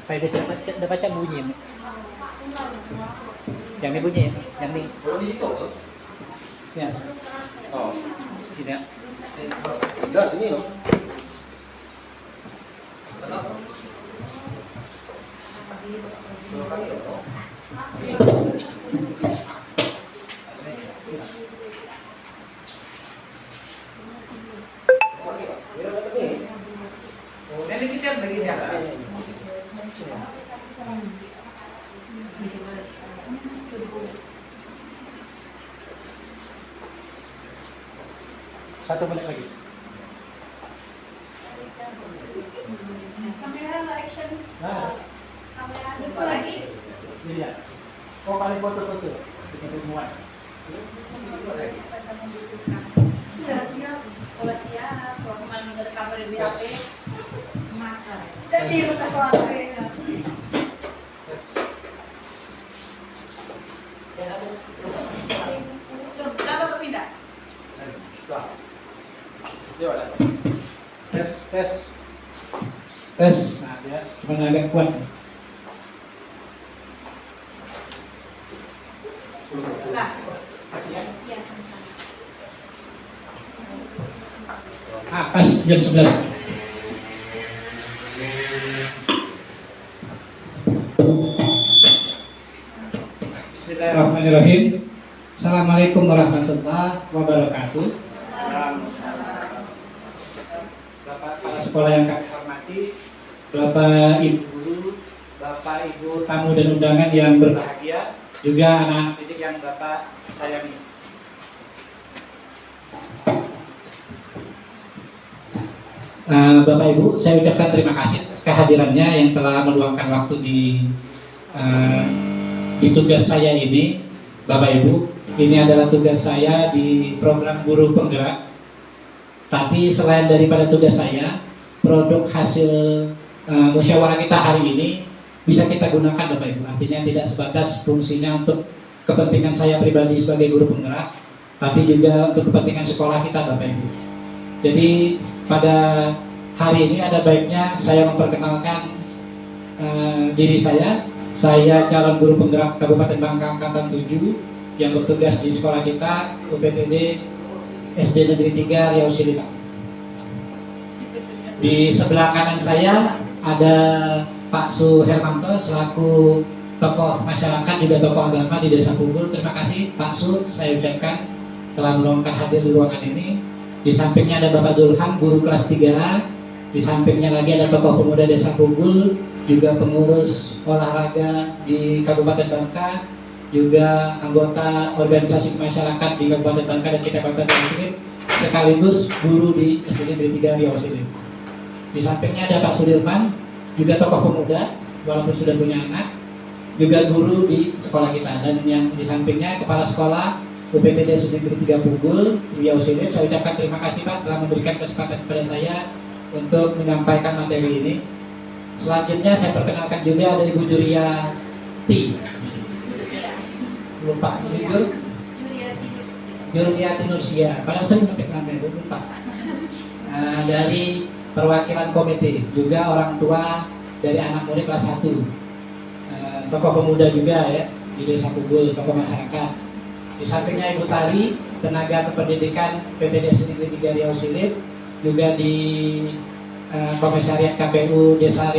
Supaya dia dapat baca bunyi. Yang ini bunyi, yang ini. Ya. Oh, Sini ya. enggak sini loh. Nanti kita begini ya. Satu menit lagi. Kamera action. Nah, Kamera itu lagi. iya. Oh, kali foto-foto. Bikin temuan. Sudah siap. Sudah siap. Kalau kemarin ada kamera di HP, macam. Jadi kita keluar ya. Lalu berpindah. Tes, tes. Tes. Nah, dia cuma agak kuat. Nah, Kasih ya. ya. Pas jam 11. Bismillahirrahmanirrahim. Assalamualaikum warahmatullahi wabarakatuh. Bapak kepala sekolah yang kami hormati, Bapak Ibu guru, Bapak Ibu tamu dan undangan yang berbahagia, juga anak-anak didik yang Bapak sayangi. Bapak Ibu, saya ucapkan terima kasih atas kehadirannya yang telah meluangkan waktu di tugas saya ini. Bapak Ibu, ini adalah tugas saya di program Guru Penggerak. Tapi selain daripada tugas saya, produk hasil musyawarah kita hari ini bisa kita gunakan Bapak Ibu. Artinya tidak sebatas fungsinya untuk kepentingan saya pribadi sebagai guru penggerak, tapi juga untuk kepentingan sekolah kita Bapak Ibu. Jadi pada hari ini ada baiknya saya memperkenalkan diri saya. Saya calon guru penggerak Kabupaten Bangka Angkatan 7 yang bertugas di sekolah kita UPTD SD Negeri 3 Riau Silita. Di sebelah kanan saya ada Pak Su Hermanto selaku tokoh masyarakat juga tokoh agama di Desa Punggul. Terima kasih Pak Su, saya ucapkan telah meluangkan hadir di ruangan ini. Di sampingnya ada Bapak Zulham, guru kelas 3A. Di sampingnya lagi ada tokoh pemuda Desa Punggul, juga pengurus olahraga di Kabupaten Bangka, juga anggota organisasi masyarakat di Kabupaten Bangka dan Kabupaten Bangka, sekaligus guru di SD Negeri 3 Riau Silita. Di sampingnya ada Pak Sudirman, juga tokoh pemuda, walaupun sudah punya anak, juga guru di sekolah kita. Dan yang di sampingnya Kepala Sekolah UPTD SD Negeri 3 Punggul Riau Silita. Saya ucapkan terima kasih Pak telah memberikan kesempatan kepada saya untuk menyampaikan materi ini. Selanjutnya saya perkenalkan juga ada Ibu Juriati. Lupa, Ibu Juriati Nursia. Padahal saya ngetik namanya, lupa. Dari perwakilan komite, juga orang tua dari anak murid kelas 1. Tokoh pemuda juga ya di Desa Punggul, tokoh masyarakat. Di sampingnya Ibu Tari, tenaga kependidikan PTD Negeri 3 Riau Silita, juga di Komisariat KPU Desa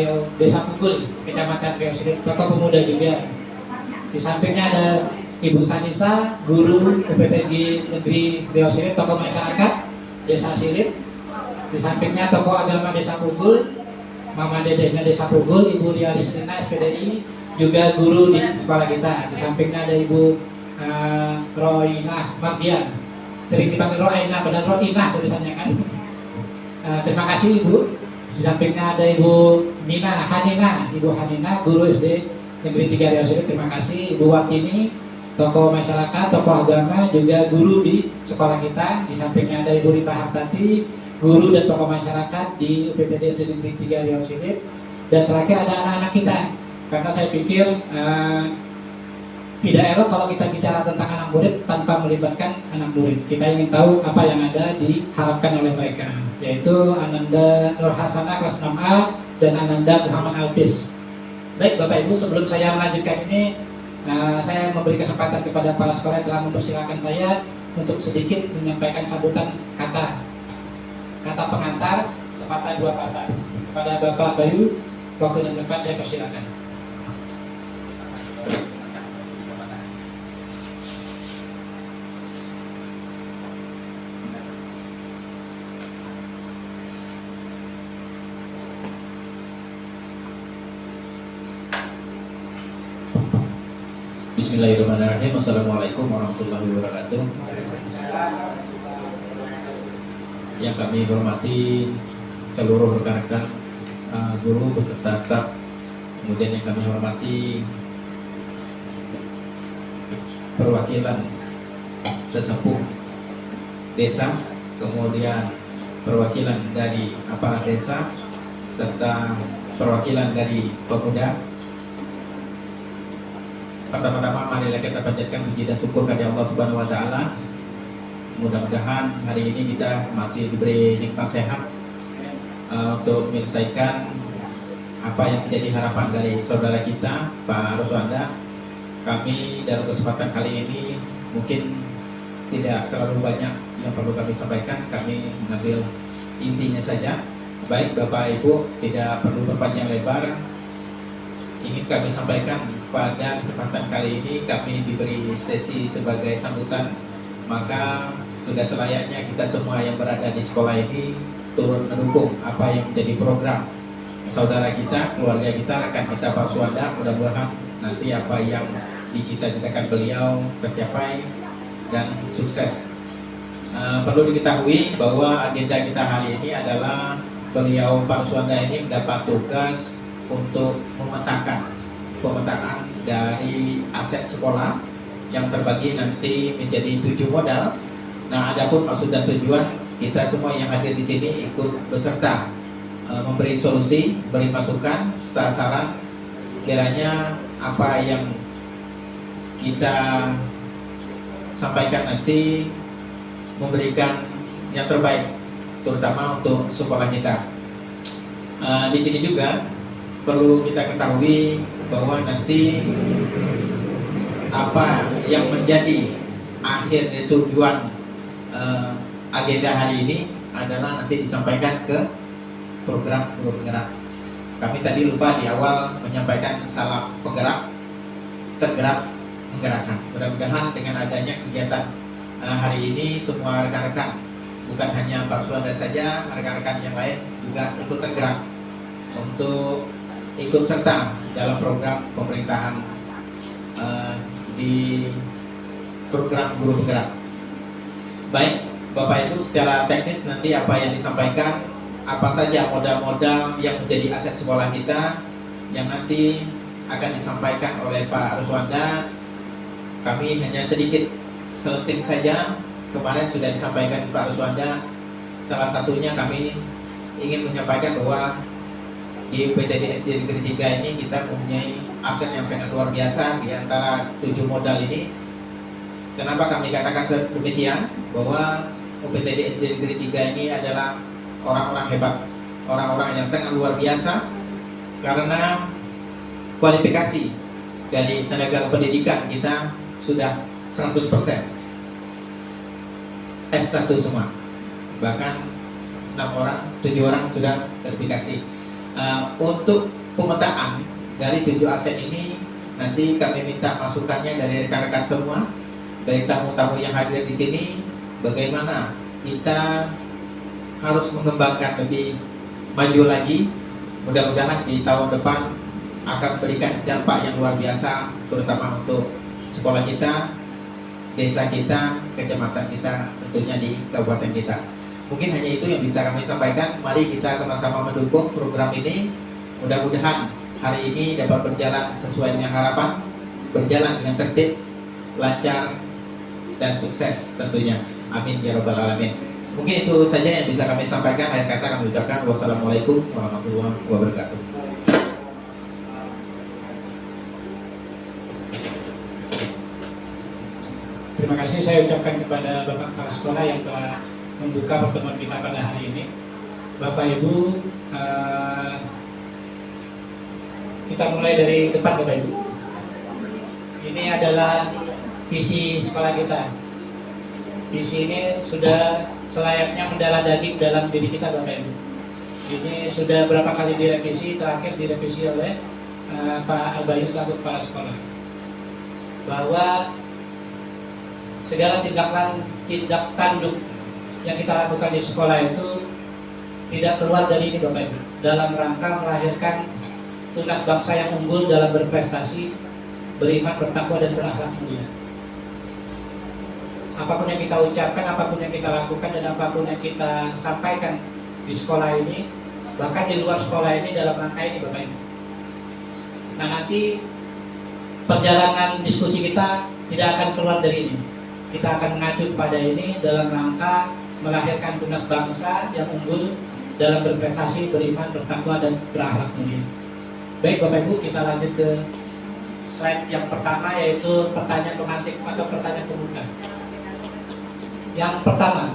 Punggul, Kecamatan Riau Silita, tokoh pemuda juga. Di sampingnya ada Ibu Sanisa, guru UPTD Negeri Riau Silita, tokoh masyarakat Desa Silita. Di sampingnya tokoh agama Desa Punggul, Mama Dedehnya Desa Punggul, Ibu Ria Rizlina SPDI, juga guru di sekolah kita. Di sampingnya ada Ibu Roinah Mardian, sering dipanggil Roinah, padahal Roinah tulisannya kan. Terima kasih Ibu. Di sampingnya ada Ibu Hanina, Ibu Hanina, guru SD Negeri 3 Riau Silita. Terima kasih Ibu Wartini, tokoh masyarakat, tokoh agama, juga guru di sekolah kita. Di sampingnya ada Ibu Rita Hartati, guru dan tokoh masyarakat di UPTD SD Negeri 3 Riau Silita. Dan terakhir ada anak-anak kita, karena saya pikir tidak elok kalau kita bicara tentang anak murid tanpa melibatkan anak murid. Kita ingin tahu apa yang ada diharapkan oleh mereka, yaitu Ananda Nur Hasanah kelas 6A dan Ananda Muhammad Altis. Baik Bapak Ibu, sebelum saya melanjutkan ini, saya memberi kesempatan kepada kepala sekolah yang telah mempersilahkan saya untuk sedikit menyampaikan sambutan kata pengantar sepatah dua kata kepada Bapak Bayu. Waktu dan tempat saya persilakan. Bismillahirrahmanirrahim. Assalamualaikum warahmatullahi wabarakatuh. Yang kami hormati seluruh rekan-rekan guru beserta staf, kemudian yang kami hormati perwakilan sesepuh desa, kemudian perwakilan dari aparat desa, serta perwakilan dari pemuda. Pertama-tama marilah kita panjatkan puji dan syukur kepada Allah Subhanahu wa taala. Mudah-mudahan hari ini kita masih diberi nikmat sehat untuk menyelesaikan apa yang menjadi harapan dari saudara kita Pak Ruswanda. Kami dalam kesempatan kali ini mungkin tidak terlalu banyak yang perlu kami sampaikan. Kami mengambil intinya saja. Baik Bapak Ibu, tidak perlu berpanjang lebar. Ingin kami sampaikan pada kesempatan kali ini kami diberi sesi sebagai sambutan, maka sudah selayaknya kita semua yang berada di sekolah ini turut mendukung apa yang menjadi program saudara kita, keluarga kita, rekan kita Pak Ruswanda. Mudah-mudahan nanti apa yang dicita-citakan beliau tercapai dan sukses. Perlu diketahui bahwa agenda kita hari ini adalah beliau Pak Ruswanda ini mendapat tugas untuk pemetaan dari aset sekolah yang terbagi nanti menjadi 7 modal. Nah, adapun maksud dan tujuan kita semua yang hadir di sini ikut beserta memberi solusi, beri masukan, serta saran kiranya apa yang kita sampaikan nanti memberikan yang terbaik, terutama untuk sekolah kita. Di sini juga perlu kita ketahui bahwa nanti apa yang menjadi akhir dari tujuan agenda hari ini adalah nanti disampaikan ke program guru penggerak. Kami tadi lupa di awal menyampaikan salam penggerak, tergerak, menggerakkan. Mudah-mudahan dengan adanya kegiatan hari ini semua rekan-rekan, bukan hanya Pak Ruswanda saja, rekan-rekan yang lain juga ikut tergerak untuk ikut serta dalam program pemerintahan di program guru penggerak. Baik Bapak Ibu, secara teknis nanti apa yang disampaikan, apa saja modal-modal yang menjadi aset sekolah kita yang nanti akan disampaikan oleh Pak Ruswanda. Kami hanya sedikit selenting saja. Kemarin sudah disampaikan Pak Ruswanda. Salah satunya kami ingin menyampaikan bahwa di UPTD SD Negeri 3 ini kita mempunyai aset yang sangat luar biasa di antara 7 modal ini. Kenapa kami katakan demikian? Bahwa UPTD SD Negeri 3 ini adalah orang-orang hebat, orang-orang yang sangat luar biasa, karena kualifikasi dari tenaga pendidikan kita sudah 100% S1 semua. Bahkan 7 orang sudah sertifikasi. Untuk pemetaan dari 7 aset ini nanti kami minta masukannya dari rekan-rekan semua, dari tamu-tamu yang hadir di sini, bagaimana kita harus mengembangkan lebih maju lagi. Mudah-mudahan di tahun depan akan memberikan dampak yang luar biasa, terutama untuk sekolah kita, desa kita, kecamatan kita, tentunya di kabupaten kita. Mungkin hanya itu yang bisa kami sampaikan. Mari kita sama-sama mendukung program ini. Mudah-mudahan hari ini dapat berjalan sesuai dengan harapan, berjalan dengan tertib, lancar, dan sukses tentunya. Amin ya rabbal alamin. Mungkin itu saja yang bisa kami sampaikan. Akhir kata kami ucapkan wassalamualaikum warahmatullahi wabarakatuh. Terima kasih saya ucapkan kepada Bapak Kepala Sekolah yang telah membuka pertemuan kita pada hari ini. Bapak Ibu, Kita mulai dari depan Bapak Ibu. Ini adalah visi sekolah kita. Visi ini sudah selayaknya mendarah daging dalam diri kita Bapak Ibu. Ini sudah berapa kali direvisi, terakhir direvisi oleh Pak Albayus selaku kepala sekolah. Bahwa segala tindak tanduk yang kita lakukan di sekolah itu tidak keluar dari ini Bapak Ibu, dalam rangka melahirkan tunas bangsa yang unggul dalam berprestasi, beriman, bertakwa, dan berakhlak mulia. Apapun yang kita ucapkan, apapun yang kita lakukan, dan apapun yang kita sampaikan di sekolah ini, bahkan di luar sekolah ini, dalam rangka ini Bapak Ibu. Nah, nanti perjalanan diskusi kita tidak akan keluar dari ini. Kita akan mengacu pada ini dalam rangka melahirkan tunas bangsa yang unggul dalam berprestasi, beriman, bertakwa, dan berakhlak mulia. Baik Bapak Ibu, kita lanjut ke slide yang pertama, yaitu pertanyaan pemantik atau pertanyaan pembuka. Yang pertama,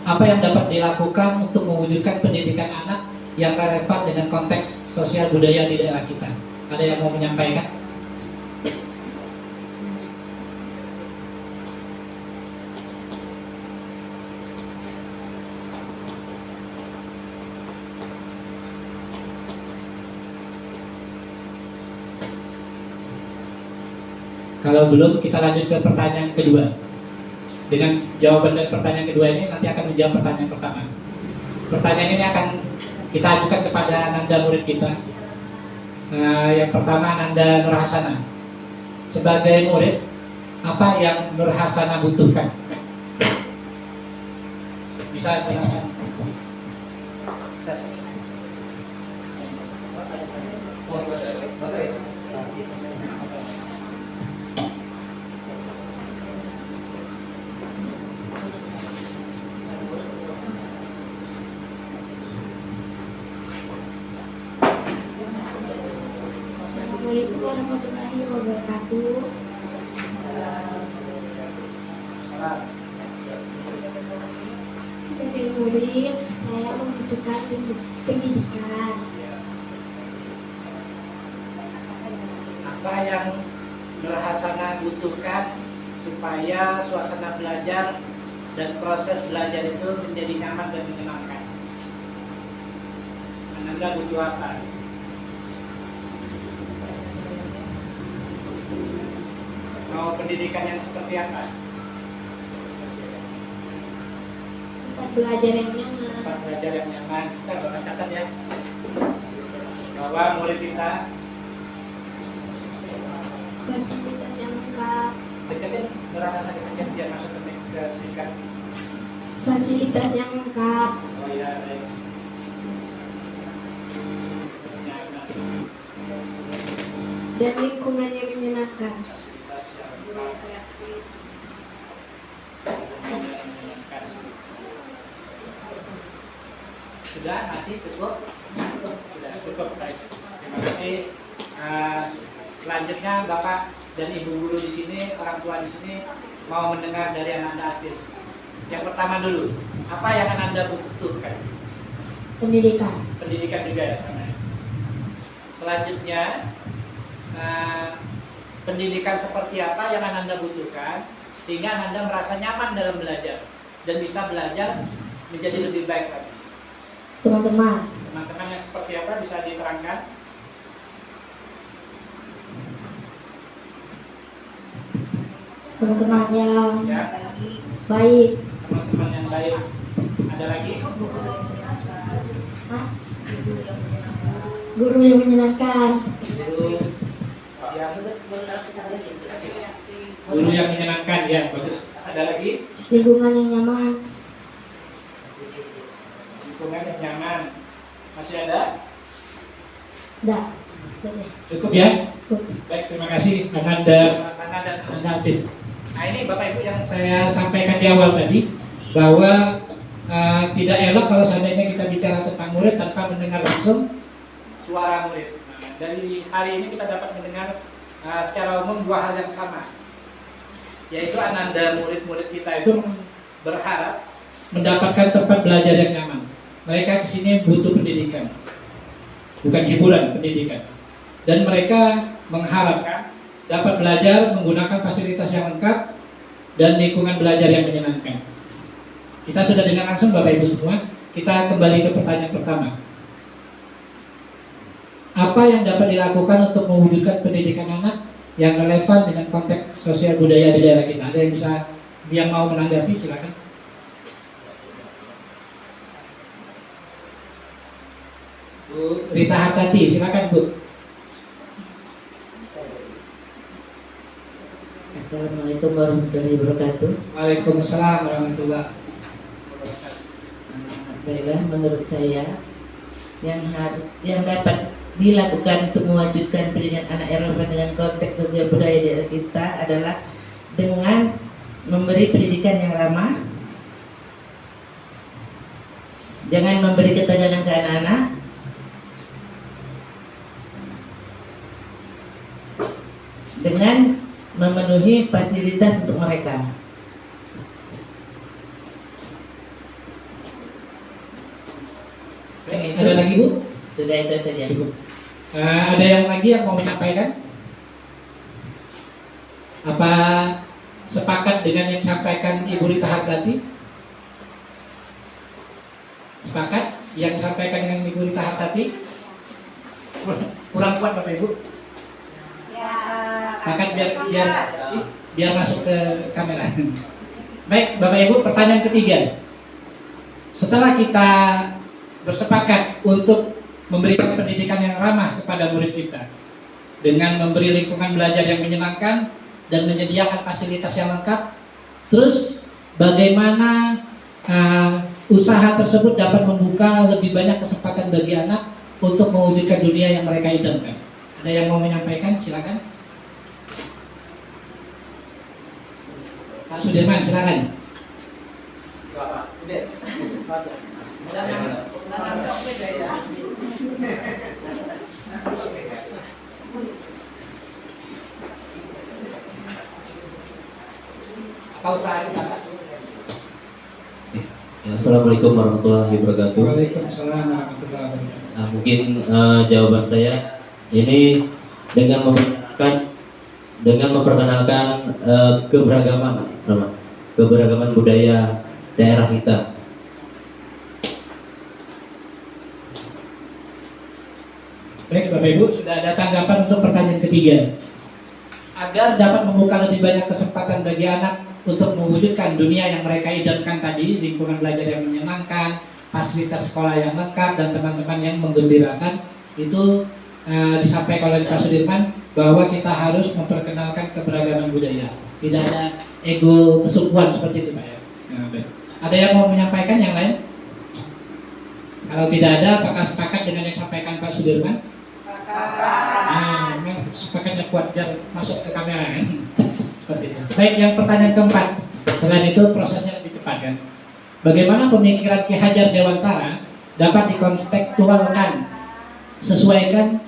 apa yang dapat dilakukan untuk mewujudkan pendidikan anak yang relevan dengan konteks sosial budaya di daerah kita? Ada yang mau menyampaikan? Kalau belum, kita lanjut ke pertanyaan kedua. Dengan jawaban dari pertanyaan kedua ini nanti akan menjawab pertanyaan pertama. Pertanyaan ini akan kita ajukan kepada Nanda murid kita. Yang pertama, Nanda Nurhasana. Sebagai murid, apa yang Nurhasana butuhkan? Bisa diterangkan? Assalamualaikum warahmatullahi wabarakatuh. Sebagai murid, saya membutuhkan pendidikan. Apa yang Nurhasana butuhkan supaya suasana belajar dan proses belajar itu menjadi nyaman dan menyenangkan? Anda butuh apa? Mau pendidikan yang seperti apa? Tempat belajar yang nyaman. Tempat belajar yang nyaman. Kita catat ya, bahwa murid kita Fasilitas yang lengkap. deketin Nurhasana, deketin biar masuk ke singkat. Fasilitas yang lengkap. Oh iya, baik. Dan lingkungan yang menyenangkan. Fasilitas yang lengkap. Sudah, masih cukup? Sudah cukup, baik. Terima kasih. Selanjutnya Bapak dan Ibu guru di sini, orang tua di sini mau mendengar dari Ananda Artis. Yang pertama dulu, apa yang Ananda butuhkan? Pendidikan. Pendidikan juga ya sama. Selanjutnya, pendidikan seperti apa yang Ananda butuhkan sehingga Ananda merasa nyaman dalam belajar dan bisa belajar menjadi lebih baik lagi. Teman-teman. Teman-teman yang seperti apa bisa diterangkan? Teman-teman yang Ya, baik. teman-teman yang baik. Ada lagi? Hah? Guru yang menyenangkan. Guru yang menyenangkan, ya bagus. Ada lagi? Lingkungan yang nyaman. Lingkungan yang nyaman. Masih ada? Dah. Boleh. Cukup ya? Cukup. Baik, terima kasih Ananda Nurhasana dan Ananda Artis. Nah ini Bapak Ibu yang saya sampaikan di awal tadi, bahwa tidak elok kalau seandainya kita bicara tentang murid tanpa mendengar langsung suara murid. Nah, dari hari ini kita dapat mendengar secara umum dua hal yang sama, yaitu Ananda murid-murid kita itu berharap mendapatkan tempat belajar yang nyaman. Mereka kesini butuh pendidikan, bukan hiburan, pendidikan. dan mereka mengharapkan dapat belajar menggunakan fasilitas yang lengkap dan lingkungan belajar yang menyenangkan. Kita sudah dengar langsung Bapak Ibu semua. Kita kembali ke pertanyaan pertama. Apa yang dapat dilakukan untuk mewujudkan pendidikan anak yang relevan dengan konteks sosial budaya di daerah kita? Ada yang mau menanggapi, silakan. Bu Rita Hartati, silakan Bu. Assalamualaikum warahmatullahi wabarakatuh. Waalaikumsalam warahmatullahi wabarakatuh. Baiklah, menurut saya yang dapat dilakukan untuk mewujudkan pendidikan anak relevan dengan konteks sosial budaya di daerah kita adalah dengan memberi pendidikan yang ramah, jangan memberi ketegangan ke anak-anak, dengan memenuhi fasilitas untuk mereka. Ada lagi Bu? Sudah itu saja. Cukup. Ada yang lagi yang mau menyampaikan? Apa sepakat dengan yang disampaikan Ibu Rita Hartati? Sepakat? Yang disampaikan dengan Ibu Rita Hartati? Kurang kuat Bapak Ibu? Sepakat biar masuk ke kamera. Baik Bapak Ibu, pertanyaan ketiga. Setelah kita bersepakat untuk memberikan pendidikan yang ramah kepada murid kita dengan memberi lingkungan belajar yang menyenangkan dan menyediakan fasilitas yang lengkap, terus bagaimana usaha tersebut dapat membuka lebih banyak kesempatan bagi anak untuk mewujudkan dunia yang mereka idamkan? Ada yang mau menyampaikan? Silakan Pak Sudirman, silakan. Assalamualaikum warahmatullahi wabarakatuh. Waalaikumsalam warahmatullahi wabarakatuh. Mungkin jawaban saya ini dengan memperkenalkan keberagaman budaya daerah kita. Baik Bapak Ibu, sudah ada tanggapan untuk pertanyaan ketiga. Agar dapat membuka lebih banyak kesempatan bagi anak untuk mewujudkan dunia yang mereka idamkan tadi, lingkungan belajar yang menyenangkan, fasilitas sekolah yang lengkap, dan teman-teman yang menggembirakan, itu disampaikan oleh Pak Sudirman bahwa kita harus memperkenalkan keberagaman budaya. Tidak ada ego kesukuan seperti itu Pak ya. Ada yang mau menyampaikan yang lain? Kalau tidak ada, apakah sepakat dengan yang disampaikan Pak Sudirman? Memang sepakatnya kuat biar masuk ke kamera kan? Seperti itu. Baik, yang pertanyaan keempat. Selain itu prosesnya lebih cepat kan? Bagaimana pemikiran Ki Hajar Dewantara dapat dikontekstualkan sesuaikan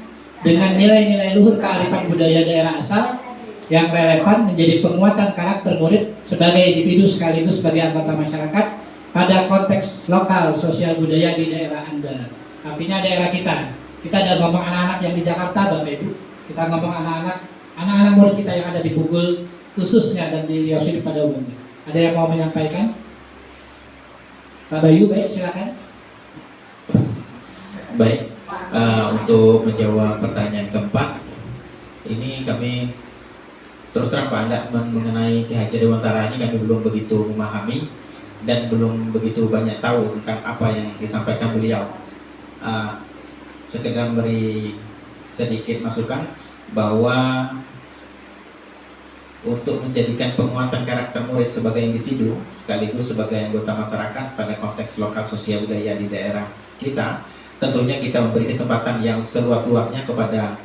dengan nilai-nilai luhur kearifan budaya daerah asal yang relevan menjadi penguatan karakter murid sebagai individu sekaligus sebagai anggota masyarakat pada konteks lokal sosial budaya di daerah Anda. Artinya daerah kita. Kita ada ngomong anak-anak yang di Jakarta Bapak Ibu. Kita ngomong anak-anak murid kita yang ada di Bugul khususnya dan di Yosi pada umumnya. Ada yang mau menyampaikan? Pak Bayu, baik silakan. Baik, untuk menjawab pertanyaan keempat, ini kami terus terang Pak, Anda mengenai Ki Hajar Dewantara ini kami belum begitu memahami dan belum begitu banyak tahu tentang apa yang disampaikan beliau. Sekedar beri sedikit masukan bahwa untuk menjadikan penguatan karakter murid sebagai individu sekaligus sebagai anggota masyarakat pada konteks lokal sosial budaya di daerah kita, tentunya kita memberi kesempatan yang seluas-luasnya kepada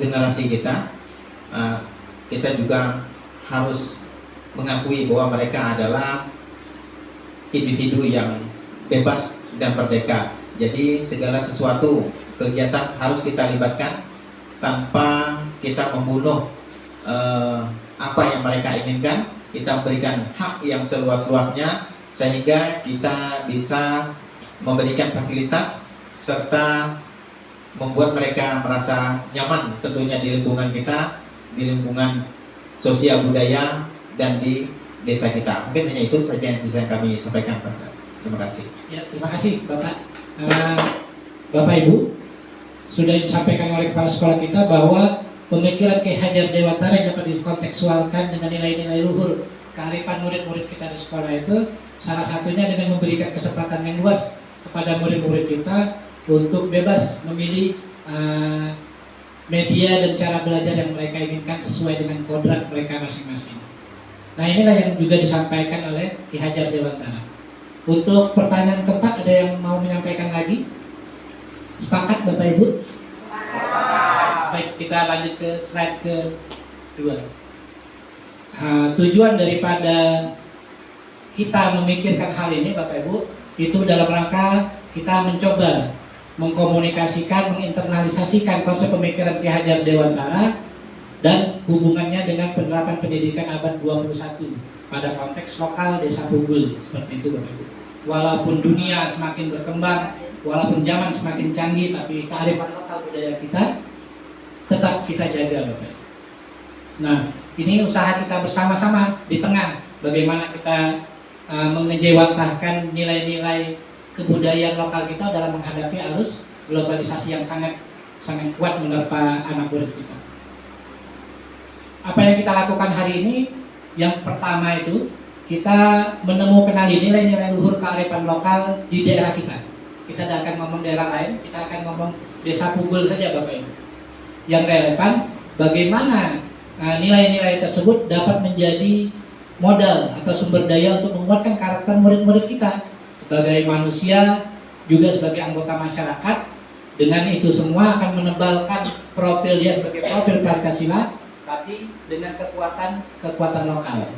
generasi kita. Kita juga harus mengakui bahwa mereka adalah individu yang bebas dan merdeka. Jadi segala sesuatu kegiatan harus kita libatkan tanpa kita membunuh apa yang mereka inginkan. Kita berikan hak yang seluas-luasnya sehingga kita bisa memberikan fasilitas serta membuat mereka merasa nyaman tentunya di lingkungan kita, di lingkungan sosial budaya, dan di desa kita. Mungkin hanya itu saja yang bisa kami sampaikan, Pak. Terima kasih. Ya, terima kasih Bapak. Bapak Ibu, sudah disampaikan oleh kepala sekolah kita bahwa pemikiran Ki Hajar Dewantara yang dapat dikontekstualkan dengan nilai-nilai luhur kearifan murid-murid kita di sekolah itu salah satunya dengan memberikan kesempatan yang luas kepada murid-murid kita untuk bebas memilih media dan cara belajar yang mereka inginkan sesuai dengan kodrat mereka masing-masing. Nah, inilah yang juga disampaikan oleh Ki Hajar Dewantara. Untuk pertanyaan keempat, ada yang mau menyampaikan lagi? Sepakat Bapak Ibu? Baik, kita lanjut ke slide kedua. Tujuan daripada kita memikirkan hal ini Bapak Ibu, itu dalam rangka kita mencoba mengkomunikasikan, menginternalisasikan konsep pemikiran Ki Hajar Dewantara dan hubungannya dengan penerapan pendidikan abad 21 pada konteks lokal desa Pugul, seperti itu Bapak Ibu. Walaupun dunia semakin berkembang, walaupun zaman semakin canggih, tapi kearifan lokal budaya kita tetap kita jaga Bapak Ibu. Nah, ini usaha kita bersama-sama di tengah bagaimana kita mengejawantahkan nilai-nilai kebudayaan lokal kita dalam menghadapi arus globalisasi yang sangat kuat menerpa anak murid kita. Apa yang kita lakukan hari ini? Yang pertama itu kita menemukan nilai-nilai luhur kearifan lokal di daerah kita. Kita tidak akan ngomong daerah lain, kita akan ngomong desa Pugul saja Bapak Ibu. Yang relevan bagaimana nilai-nilai tersebut dapat menjadi modal atau sumber daya untuk menguatkan karakter murid-murid kita sebagai manusia, juga sebagai anggota masyarakat. Dengan itu semua akan menebalkan profil dia sebagai profil Pancasila, tapi dengan kekuatan lokal.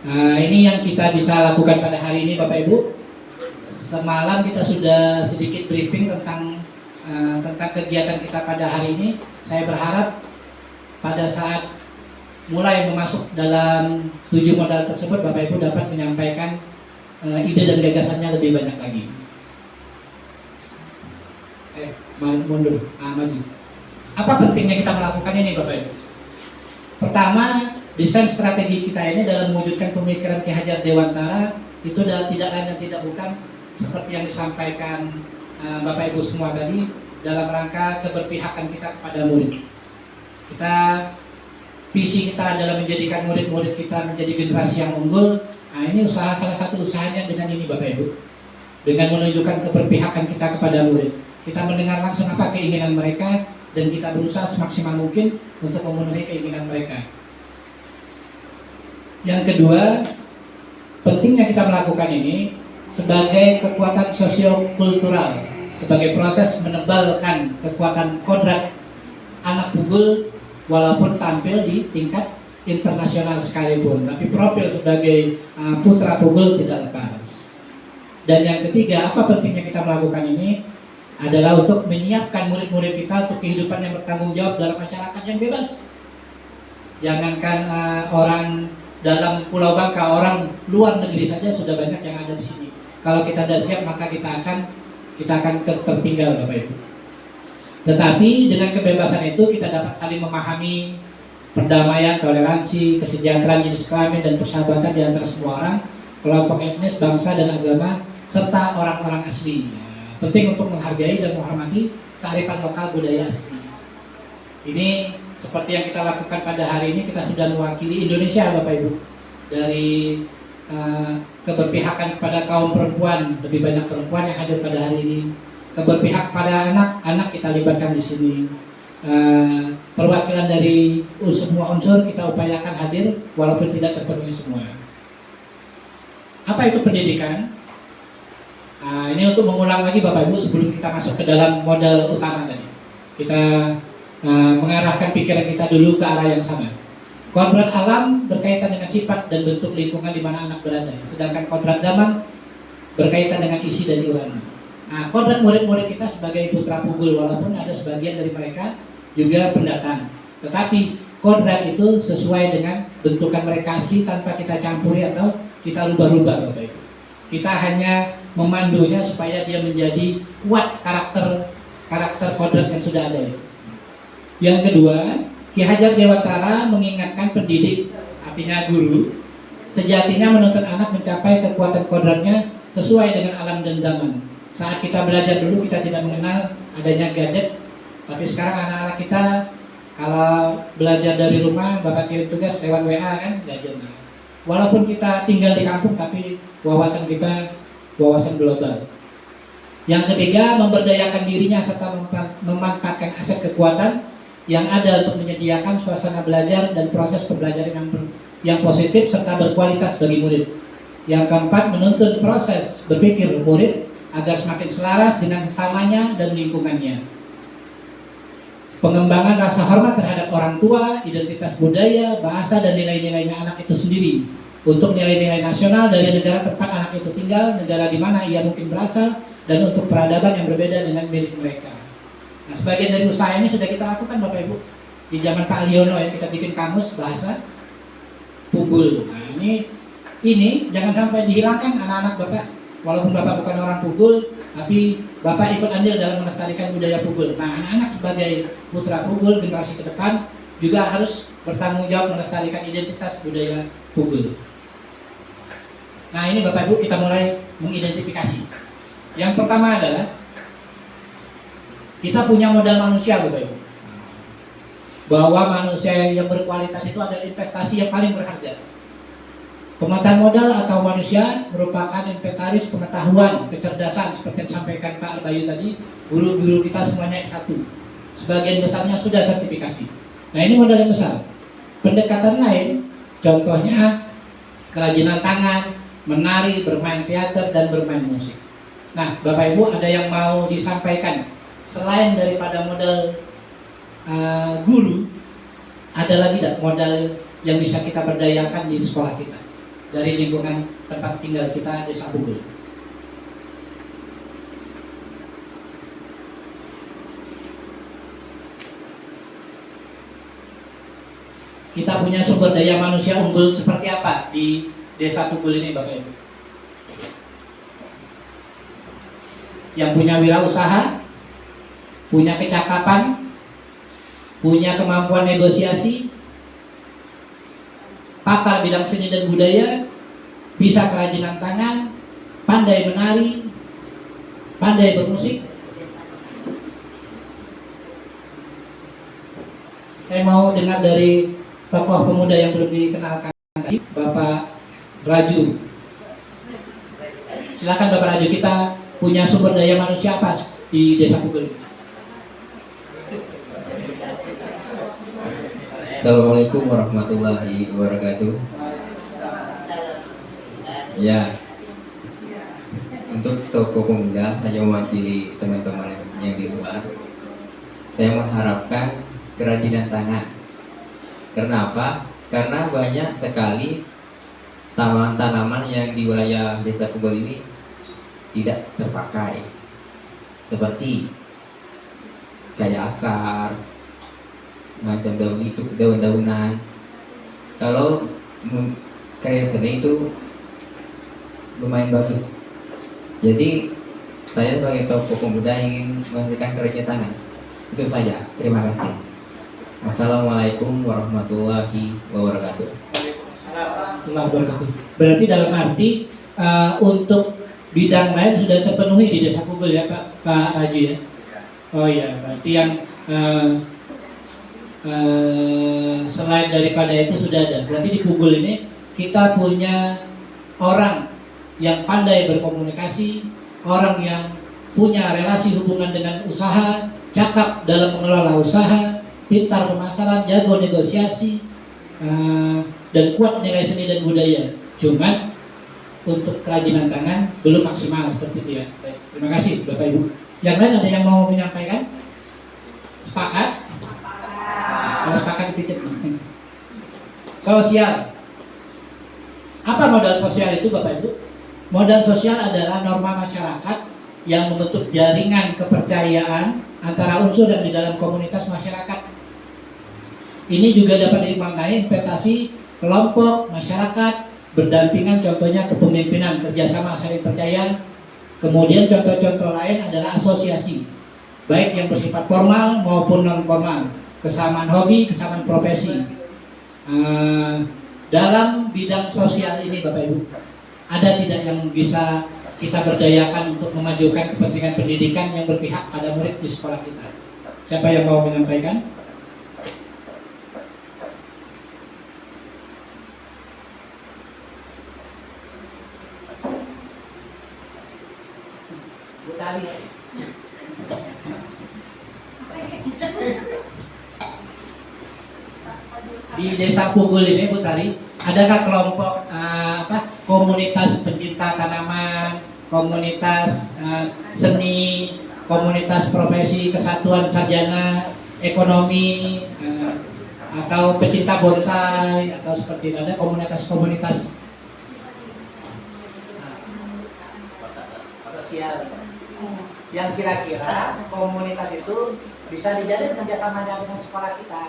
Nah, ini yang kita bisa lakukan pada hari ini Bapak Ibu. Semalam kita sudah sedikit briefing tentang kegiatan kita pada hari ini. Saya berharap pada saat mulai masuk dalam 7 modal tersebut Bapak Ibu dapat menyampaikan ide dan gagasannya lebih banyak lagi. Mundur, maju. Apa pentingnya kita melakukan ini Bapak Ibu? Pertama, desain strategi kita ini dalam mewujudkan pemikiran Ki Hajar Dewantara itu tidak lain dan tidak bukan seperti yang disampaikan Bapak Ibu semua tadi, dalam rangka keberpihakan kita kepada murid. Visi kita adalah menjadikan murid-murid kita menjadi generasi yang unggul. Nah, ini salah satu usahanya dengan ini Bapak Ibu, dengan menunjukkan keberpihakan kita kepada murid. Kita mendengar langsung apa keinginan mereka dan kita berusaha semaksimal mungkin untuk memenuhi keinginan mereka. Yang kedua, pentingnya kita melakukan ini sebagai kekuatan sosiokultural, sebagai proses menebalkan kekuatan kodrat anak Pugul walaupun tampil di tingkat internasional sekalipun, tapi profil sebagai putra Pugul tidak lepas. Dan yang ketiga, apa pentingnya kita melakukan ini adalah untuk menyiapkan murid-murid kita untuk kehidupan yang bertanggung jawab dalam masyarakat yang bebas. Jangankan orang dalam Pulau Bangka, orang luar negeri saja sudah banyak yang ada di sini. Kalau kita tidak siap, maka kita akan tertinggal Bapak Ibu. Tetapi dengan kebebasan itu kita dapat saling memahami perdamaian, toleransi, kesejahteraan jenis kelamin dan persahabatan di antara semua orang, kelompok etnis, bangsa dan agama, serta orang-orang asli. Penting untuk menghargai dan menghormati kearifan lokal budaya asli. Ini seperti yang kita lakukan pada hari ini, kita sudah mewakili Indonesia Bapak Ibu. Dari keberpihakan kepada kaum perempuan, lebih banyak perempuan yang hadir pada hari ini. Keberpihak pada anak kita libatkan di sini. Perwakilan dari semua unsur kita upayakan hadir walaupun tidak terpenuhi semua. Apa itu pendidikan? Ini untuk mengulang lagi Bapak Ibu sebelum kita masuk ke dalam modal utama tadi. Kita mengarahkan pikiran kita dulu ke arah yang sama. Kodrat alam berkaitan dengan sifat dan bentuk lingkungan di mana anak berada, sedangkan kodrat zaman berkaitan dengan isi dari ulama. Kodrat murid-murid kita sebagai putra Pugul, walaupun ada sebagian dari mereka juga pendatang, tetapi kodrat itu sesuai dengan bentukan mereka asli tanpa kita campuri atau kita rubah-rubah Bapak Ibu. Kita hanya memandunya supaya dia menjadi kuat karakter karakter kodrat yang sudah ada. Yang kedua, Ki Hajar Dewantara mengingatkan pendidik, artinya guru, sejatinya menuntut anak mencapai kekuatan kodratnya sesuai dengan alam dan zaman. Saat kita belajar dulu kita tidak mengenal adanya gadget, tapi sekarang anak-anak kita kalau belajar dari rumah, bapak kirim tugas lewat WA kan, gadget. Walaupun kita tinggal di kampung, tapi wawasan kita wawasan global. Yang ketiga, memberdayakan dirinya serta memanfaatkan aset kekuatan yang ada untuk menyediakan suasana belajar dan proses pembelajaran yang positif serta berkualitas bagi murid. Yang keempat, menuntun proses berpikir murid agar semakin selaras dengan sesamanya dan lingkungannya. Pengembangan rasa hormat terhadap orang tua, identitas budaya, bahasa, dan nilai-nilainya anak itu sendiri. Untuk nilai-nilai nasional dari negara tempat anak itu tinggal, negara di mana ia mungkin berasal, dan untuk peradaban yang berbeda dengan milik mereka. Nah, sebagian dari usaha ini sudah kita lakukan Bapak Ibu. Di zaman Pak Aliono ya, kita bikin kamus bahasa Pugul. Nah, ini jangan sampai dihilangkan anak-anak Bapak. Walaupun Bapak bukan orang Pugul, tapi Bapak ikut andil dalam melestarikan budaya Pugul. Nah, anak-anak sebagai putra Pugul generasi ke depan juga harus bertanggung jawab melestarikan identitas budaya Pugul. Nah, ini Bapak Ibu kita mulai mengidentifikasi. Yang pertama adalah kita punya modal manusia Bapak Ibu. Bahwa manusia yang berkualitas itu adalah investasi yang paling berharga. Pemetaan modal atau manusia merupakan inventaris pengetahuan, kecerdasan seperti yang disampaikan Pak Bayu tadi. Guru-guru kita semuanya S1. Sebagian besarnya sudah sertifikasi. Nah, ini modal yang besar. Pendekatan lain, contohnya kerajinan tangan, menari, bermain teater, dan bermain musik. Nah, Bapak Ibu ada yang mau disampaikan selain daripada modal guru, ada lagi tidak modal yang bisa kita berdayakan di sekolah kita dari lingkungan tempat tinggal kita Desa Pugul? Kita punya sumber daya manusia unggul seperti apa di Desa Pugul ini Bapak Ibu? Yang punya wirausaha, punya kecakapan, punya kemampuan negosiasi, pakar bidang seni dan budaya, bisa kerajinan tangan, pandai menari, pandai bermusik. Saya mau dengar dari tokoh pemuda yang belum dikenalkan tadi, Bapak Raju. Silakan Bapak Raju, kita punya sumber daya manusia apa di Desa Pugul? Assalamualaikum warahmatullahi wabarakatuh. Ya, untuk tokoh pemuda saya mewakili teman-teman yang di luar. Saya mengharapkan kerajinan tangan. Kenapa? Karena banyak sekali tanaman-tanaman yang di wilayah Desa Pugul ini tidak terpakai, seperti kayak akar, macam daun itu, daun-daunan. Kalau karya seni itu lumayan bagus. Jadi saya sebagai tokoh pemuda ingin memberikan kerajinan tangan. Itu saja. Terima kasih. Assalamualaikum warahmatullahi wabarakatuh. Berarti dalam arti untuk bidang lain sudah terpenuhi di Desa Pugul ya Pak Haji ya? Oh iya, berarti yang selain daripada itu sudah ada. Berarti di Pugul ini kita punya orang yang pandai berkomunikasi, orang yang punya relasi hubungan dengan usaha, cakap dalam mengelola usaha, pintar pemasaran, jago negosiasi, dan kuat nilai seni dan budaya. Cuman untuk kerajinan tangan belum maksimal seperti itu ya. Baik, terima kasih Bapak Ibu. Yang lain ada yang mau menyampaikan? Sepakat? Kalau sepakat dipicit. Sosial. Apa modal sosial itu Bapak Ibu? Modal sosial adalah norma masyarakat yang membentuk jaringan kepercayaan antara unsur yang di dalam komunitas masyarakat. Ini juga dapat dimaknai investasi kelompok masyarakat berdampingan, contohnya kepemimpinan, kerjasama, saling percaya. Kemudian contoh-contoh lain adalah asosiasi. baik yang bersifat formal maupun non formal, kesamaan hobi, kesamaan profesi. Dalam bidang sosial ini Bapak Ibu, ada tidak yang bisa kita berdayakan untuk memajukan kepentingan pendidikan yang berpihak pada murid di sekolah kita? Siapa yang mau menyampaikan? Bu Tari. Di Desa Pugul ini Bu Tari, adakah kelompok komunitas pencinta tanaman, komunitas seni, komunitas profesi, kesatuan sarjana ekonomi, atau pecinta bonsai, atau seperti itu? Ada komunitas-komunitas sosial yang kira-kira komunitas itu bisa dijalin kerjasama dengan sekolah kita.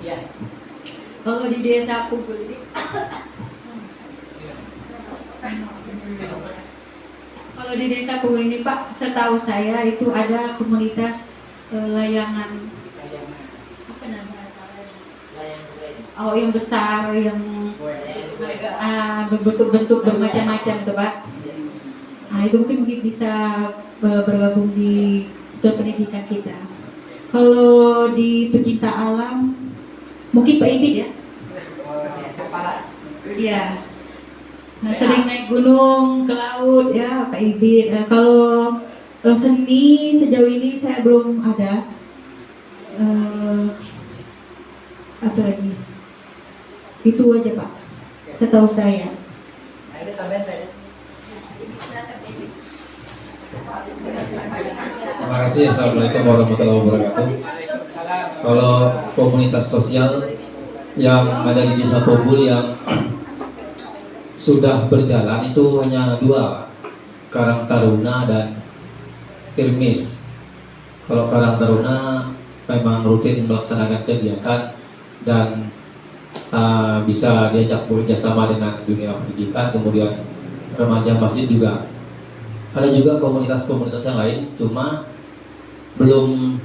Ya. Kalau di desa Pugul ini, kalau di desa Pugul ini Pak, setahu saya itu ada komunitas layangan, apa nama asalnya? Oh, yang besar, yang berbentuk bermacam-macam tuh Pak. Nah, itu mungkin bisa bergabung di pendidikan kita. Kalau di pecinta alam, mungkin Pak Ibit ya? Iya. Nah, sering naik gunung, ke laut ya Pak Ibit. Kalau seni sejauh ini saya belum ada. Apa lagi? Itu aja Pak, setahu saya. Terima kasih. Assalamualaikum warahmatullahi wabarakatuh. Kalau komunitas sosial yang ada di Desa Pugul yang sudah berjalan itu hanya dua, Karang Taruna dan Irmis. Kalau Karang Taruna memang rutin melaksanakan kegiatan dan bisa diajak bekerjasama dengan dunia pendidikan, kemudian remaja masjid juga. Ada juga komunitas-komunitas yang lain, cuma belum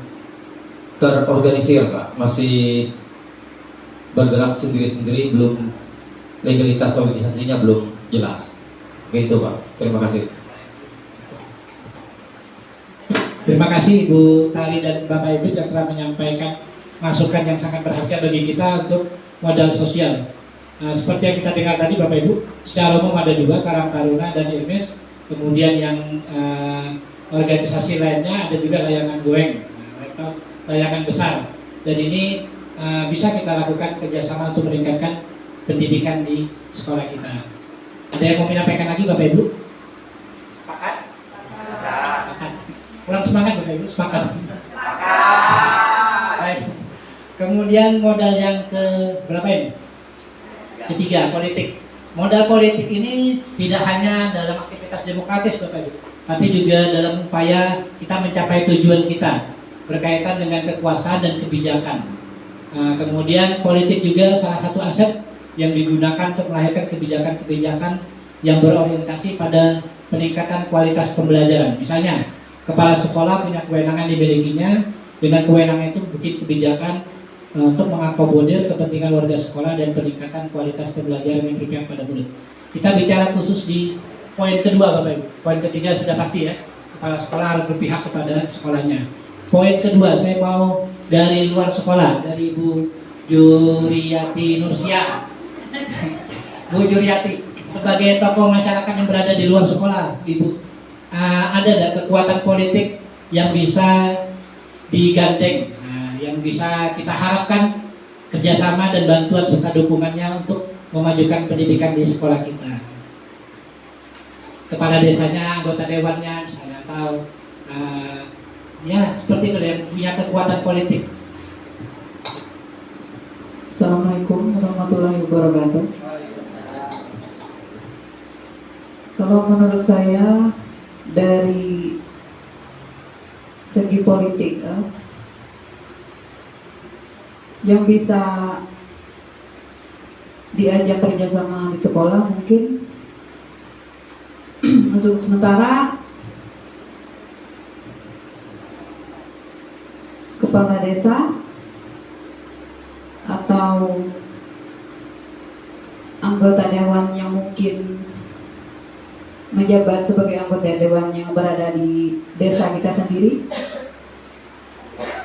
terorganisir Pak, masih bergerak sendiri-sendiri, belum legalitas organisasinya belum jelas. Begitu Pak, terima kasih. Terima kasih Ibu Tari dan Bapak Ibu yang telah menyampaikan masukan yang sangat berharga bagi kita untuk modal sosial. Seperti yang kita dengar tadi Bapak Ibu, secara umum ada juga Karang Taruna dan Irmes, kemudian yang organisasi lainnya ada juga layangan goeng atau layangan besar. Dan ini bisa kita lakukan kerjasama untuk meningkatkan pendidikan di sekolah kita. Ada yang mau menyampaikan lagi Bapak Ibu? Sepakat? Sepakat. Kurang semangat Bapak Ibu? Sepakat. Baik. Kemudian modal yang ke berapa ini? Ketiga, politik. Modal politik ini tidak hanya dalam aktivitas demokratis Bapak Ibu, tapi juga dalam upaya kita mencapai tujuan kita berkaitan dengan kekuasaan dan kebijakan. Kemudian politik juga salah satu aset yang digunakan untuk melahirkan kebijakan-kebijakan yang berorientasi pada peningkatan kualitas pembelajaran. Misalnya, kepala sekolah punya kewenangan dimilikinya, dengan kewenangan itu bikin kebijakan untuk mengakomodir kepentingan warga sekolah dan peningkatan kualitas pembelajaran yang berpihak pada murid. Kita bicara khusus di poin kedua Bapak Ibu. Poin ketiga sudah pasti ya, kepala sekolah harus berpihak kepada sekolahnya. Poin kedua, saya mau dari luar sekolah, dari Ibu Juriyati Nursia. Bu Juriyati, sebagai tokoh masyarakat yang berada di luar sekolah, Ibu, ada nggak kekuatan politik yang bisa digandeng, yang bisa kita harapkan kerjasama dan bantuan serta dukungannya untuk memajukan pendidikan di sekolah kita? Kepala desanya, anggota dewannya, misalnya, atau ya seperti itu yang punya kekuatan politik. Assalamualaikum warahmatullahi wabarakatuh. Kalau menurut saya dari segi politik yang bisa diajak kerjasama di sekolah mungkin untuk sementara kepala desa atau anggota dewan yang mungkin menjabat sebagai anggota dewan yang berada di desa kita sendiri.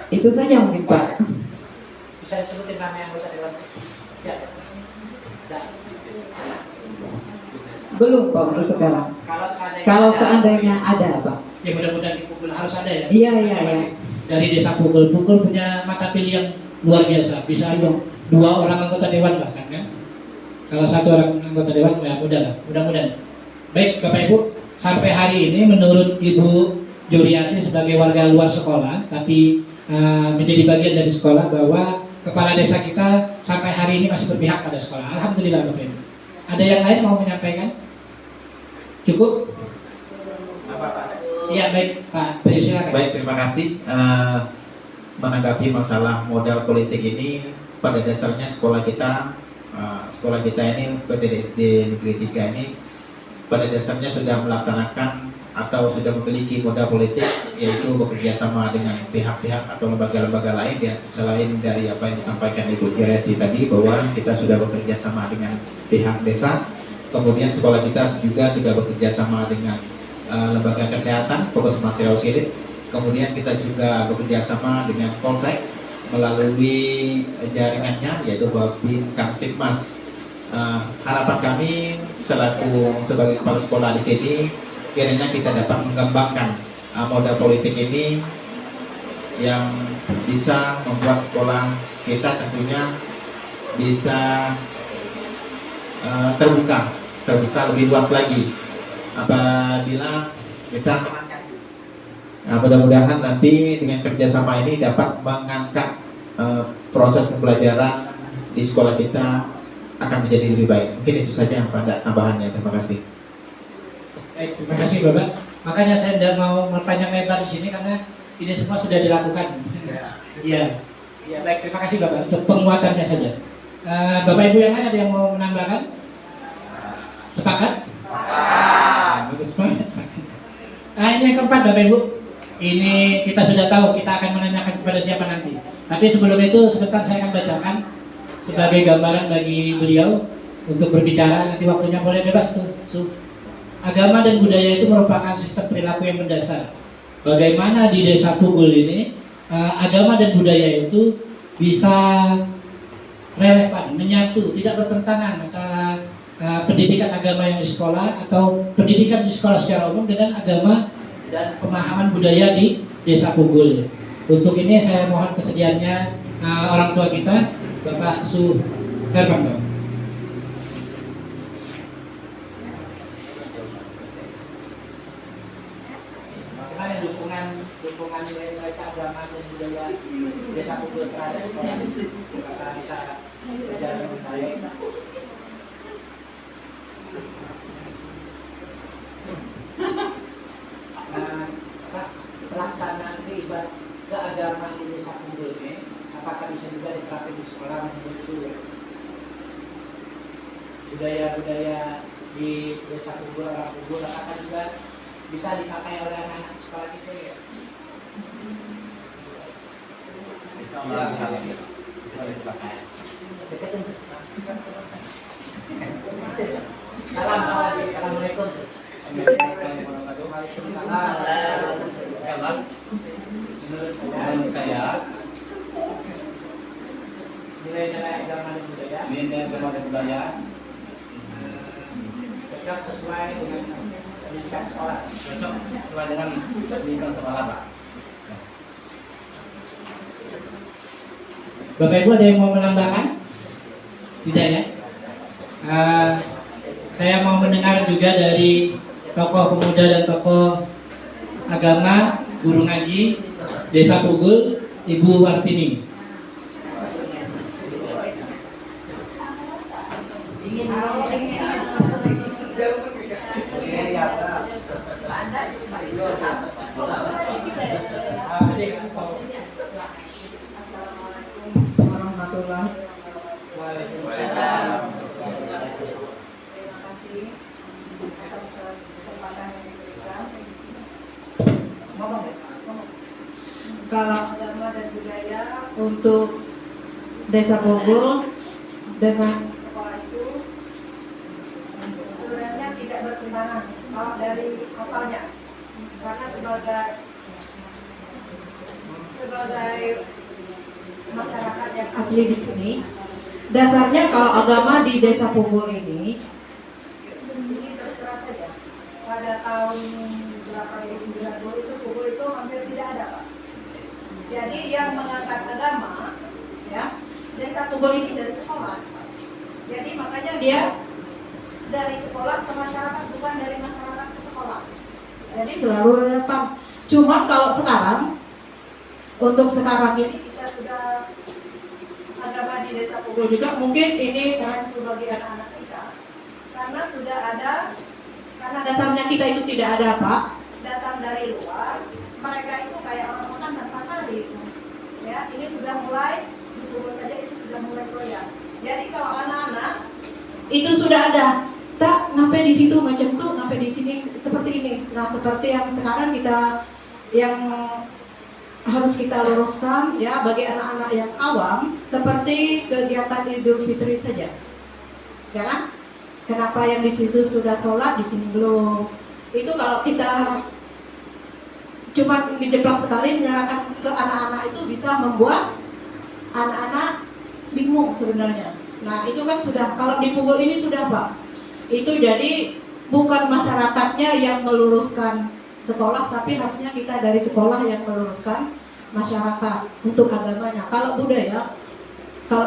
Itu saja mungkin Pak. Bisa disebutin nama anggota dewan? Ya. Belum Pak untuk sekarang. Kalau seandainya ada Pak. Ya mudah-mudahan di Pukul harus ada ya. Iya. Dari desa Pukul punya mata pilih yang luar biasa. Bisa 2 orang anggota dewan bahkan kan. Kalau 1 orang anggota dewan ya mudah-mudahan. Baik Bapak Ibu, sampai hari ini menurut Ibu Juriati sebagai warga luar sekolah, tapi menjadi bagian dari sekolah, bahwa kepala desa kita sampai hari ini masih berpihak pada sekolah. Alhamdulillah Bapak Ibu. Ada yang lain mau menyampaikan? Cukup? Iya baik Pak, silakan. Baik, terima kasih. Menanggapi masalah modal politik ini, pada dasarnya sekolah kita ini PTDSD Negeri 3 ini pada dasarnya sudah melaksanakan atau sudah memiliki modal politik, yaitu bekerja sama dengan pihak-pihak atau lembaga-lembaga lain ya, selain dari apa yang disampaikan Ibu Jariati tadi bahwa kita sudah bekerja sama dengan pihak desa. Kemudian sekolah kita juga sudah bekerja sama dengan lembaga kesehatan, Puskesmas Silit. Kemudian kita juga bekerja sama dengan Polsek melalui jaringannya, yaitu Babin Kamtibmas. Harapan kami sebagai kepala sekolah di sini, kiranya kita dapat mengembangkan modal politik ini yang bisa membuat sekolah kita tentunya bisa terbuka lebih luas lagi. Apabila kita mudah-mudahan nanti dengan kerjasama ini dapat mengangkat proses pembelajaran di sekolah kita akan menjadi lebih baik. Mungkin itu saja yang pada tambahannya. Terima kasih. Baik, terima kasih Bapak. Makanya saya tidak mau berpanjang lebar di sini karena ini semua sudah dilakukan. Iya. Iya, baik, terima kasih Bapak untuk penguatannya saja. Bapak Ibu yang lain ada yang mau menambahkan? Sepakat? Bagus banget. Ini yang keempat Bapak Ibu. Ini kita sudah tahu kita akan menanyakan kepada siapa nanti. Tapi sebelum itu sebentar saya akan bacakan sebagai gambaran bagi beliau untuk berbicara. Nanti waktunya boleh bebas tuh. Agama dan budaya itu merupakan sistem perilaku yang mendasar. Bagaimana di desa Pugul ini agama dan budaya itu bisa relevan, menyatu, tidak bertentangan antara pendidikan agama yang di sekolah atau pendidikan di sekolah secara umum dengan agama dan pemahaman budaya di desa Pugul. Untuk ini saya mohon kesediaannya orang tua kita, Bapak Suherman. Bagaimana dukungan mereka agama dan budaya desa Pugul terhadap sekolah? Bapak bisa berjalan dengan baik. Pelaksanaan ibadah keagamaan di desa Pugul ini apakah bisa juga diterapkan di sekolah menurut budaya-budaya di desa Pugul, orang Pugul, apakah juga bisa dipakai oleh anak-anak sekolah kita ya? Bisa dipakai. Assalamualaikum. Menurut saya nilai-nilai agama dan budaya cocok sesuai dengan pendidikan sekolah. cocok sesuai dengan pendidikan sekolah, Pak. Bapak Ibu ada yang mau menambahkan? Tidak ya? Saya mau mendengar juga dari tokoh pemuda dan tokoh agama, guru ngaji Desa Pugul, Ibu Wartini. Warahmatullahi wabarakatuh. kalau agama dan budaya untuk Desa Bogor dengan sekolah itu sebenarnya tidak bertentangan kalau dari asalnya, karena sebagai masyarakat yang asli di sini, dasarnya kalau agama di Desa Bogor ini terserah saja. Pada tahun 1990 itu Bogor itu hampir tidak ada, Pak. Jadi yang mengangkat agama, ya, Desa Bogor ini dari sekolah. Jadi makanya dia dari sekolah ke masyarakat, bukan dari masyarakat ke sekolah. Jadi selalu relevan. Cuma kalau sekarang, untuk sekarang ini kita sudah agama di Desa Bogor juga mungkin ini rancu bagi anak-anak kita, karena sudah ada, karena dasarnya kita itu tidak ada apa, datang dari luar, mereka itu kayak orang makan tanpa sari. Ya, ini sudah mulai diturun saja, itu sudah mulai goyah. Jadi kalau anak-anak itu sudah ada, tak ngapain di situ macam tuh, ngapain di sini seperti ini. Nah, seperti yang sekarang kita yang harus kita luruskan ya bagi anak-anak yang awam, seperti kegiatan Idul Fitri saja. Ya kan? Kenapa yang di situ sudah sholat, di sini belum? Itu kalau kita cuma dijeplak sekali menyerahkan ke anak-anak itu bisa membuat anak-anak bingung sebenarnya. Nah, itu kan sudah, kalau di Pukul ini sudah, Pak. Itu jadi bukan masyarakatnya yang meluruskan sekolah, tapi harusnya kita dari sekolah yang meluruskan masyarakat untuk agamanya. Kalau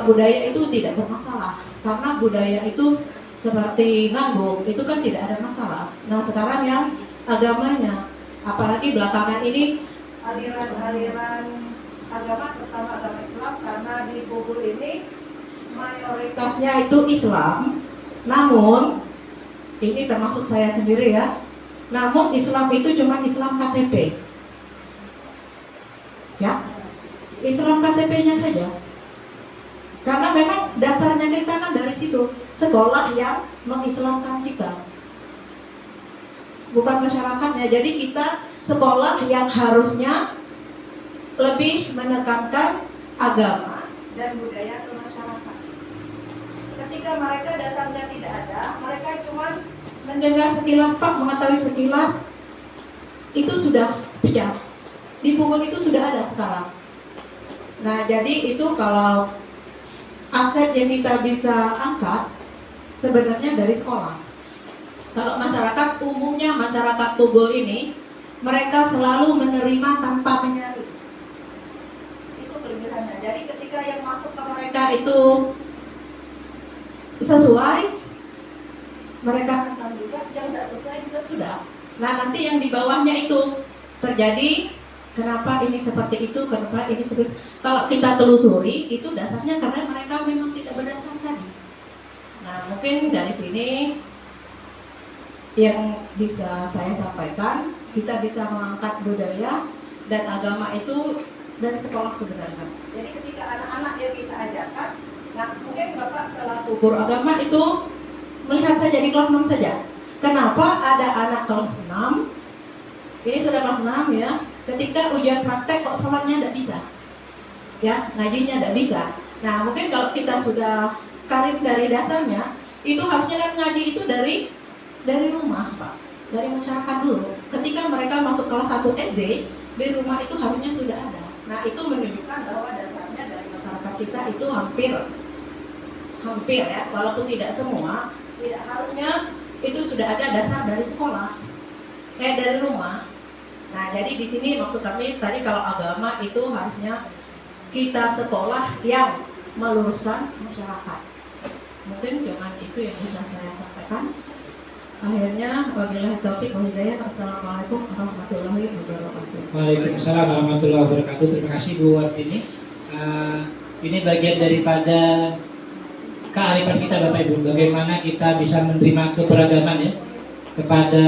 budaya itu tidak bermasalah, karena budaya itu seperti ngangguk, itu kan tidak ada masalah. Nah, sekarang yang agamanya, apalagi belakangan ini aliran-aliran agama, terutama agama Islam, karena di Bogor ini mayoritasnya itu Islam. Namun ini termasuk saya sendiri ya. Namun Islam itu cuma Islam KTP. Ya. Islam KTP-nya saja. Karena memang dasarnya kita kan dari situ, sekolah yang mengislamkan kita. Bukan masyarakatnya. Jadi kita sekolah yang harusnya lebih menekankan agama dan budaya ke masyarakat. Ketika mereka dasarnya tidak ada, mereka cuma mendengar sekilas, Pak, mengetahui sekilas, itu sudah pecah. Di Bogor itu sudah ada sekarang. Nah, jadi itu kalau aset yang kita bisa angkat sebenarnya dari sekolah. Kalau masyarakat umumnya, masyarakat Bogor ini, mereka selalu menerima tanpa menyari. Itu kelebihannya. Jadi ketika yang masuk ke mereka itu sesuai, mereka akan juga, yang tidak sesuai juga sudah. Nah, nanti yang di bawahnya itu terjadi, kenapa ini seperti itu, kenapa ini seperti. Kalau kita telusuri, itu dasarnya karena mereka memang tidak berdasarkan. Nah, mungkin dari sini yang bisa saya sampaikan, kita bisa mengangkat budaya dan agama itu dari sekolah sebenarnya. Jadi ketika anak-anak yang kita ajarkan, nah mungkin Bapak selaku guru agama itu melihat saja di kelas 6 saja. Kenapa ada anak kelas 6, ini sudah kelas 6 ya, ketika ujian praktek kok sholatnya tidak bisa, ya ngajinya tidak bisa. Nah mungkin kalau kita sudah karir dari dasarnya, itu harusnya kan ngaji itu dari rumah, Pak, dari masyarakat dulu. Ketika mereka masuk kelas 1 SD, di rumah itu harusnya sudah ada. Nah itu menunjukkan bahwa dasarnya dari masyarakat kita itu hampir ya, walaupun tidak semua, tidak harusnya itu sudah ada dasar dari sekolah, dari rumah. Nah jadi di sini maksud kami tadi kalau agama itu harusnya kita sekolah yang meluruskan masyarakat. Mungkin cuman itu yang bisa saya sampaikan. Akhirnya wabillahi taufiq wal hidayah. Assalamualaikum warahmatullahi wabarakatuh. Waalaikumsalam warahmatullahi wabarakatuh. Terima kasih Bu Wartini. Ini bagian daripada kearifan kita Bapak Ibu. Bagaimana kita bisa menerima keberagaman ya. Kepada